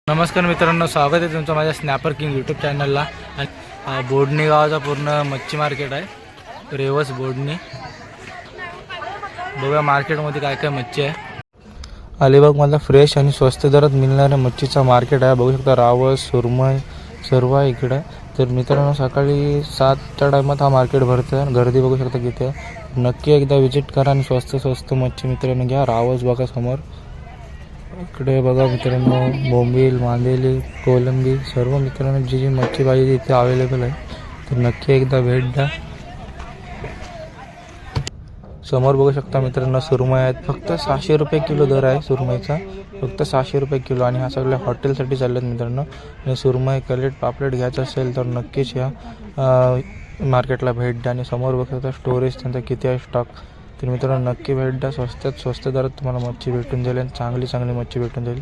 नमस्कार मित्रांनो, स्वागत आहे तुमचं माझ्या स्नॅपर किंग यूट्यूब चॅनलला। आणि बोडणी गावाचा पूर्ण मच्छी मार्केट आहे, रेवस बोडणी। बघा मार्केटमध्ये काय काय मच्छी आहे। अलिबागमधला फ्रेश आणि स्वस्त दरात मिळणाऱ्या मच्छीचा मार्केट आहे। बघू शकता रावस, सुरमई सर्व आहे इकडे। तर मित्रांनो सकाळी 7च्या टायमात हा मार्केट भरतं। गर्दी बघू शकता किती आहे। नक्की एकदा विजिट करा आणि स्वस्त मच्छी मित्रांनो घ्या। रावस बघा समोर, इकडे बघा मित्रांनो बोंबील, मांदेली, कोलंबी सर्व मित्रांनो जी मच्छी पाहिजे इथे अवेलेबल आहे। तर नक्की एकदा भेट द्या। समोर बघू शकता मित्रांनो सुरमई आहेत। फक्त 600 रुपये किलो दर आहे सुरमईचा, फक्त 600 रुपये किलो। आणि हा सगळ्या हॉटेलसाठी चाललेत मित्रांनो। आणि सुरमई, कलेट, पापलेट घ्यायचं असेल तर नक्कीच या मार्केटला भेट द्या। आणि समोर बघू शकता स्टोरेज त्यांचा किती आहे स्टॉक। तर मित्रांनो नक्की भेट द्या। स्वस्त दरात तुम्हाला मच्छी भेटून जाईल आणि चांगली मच्छी भेटून जाईल।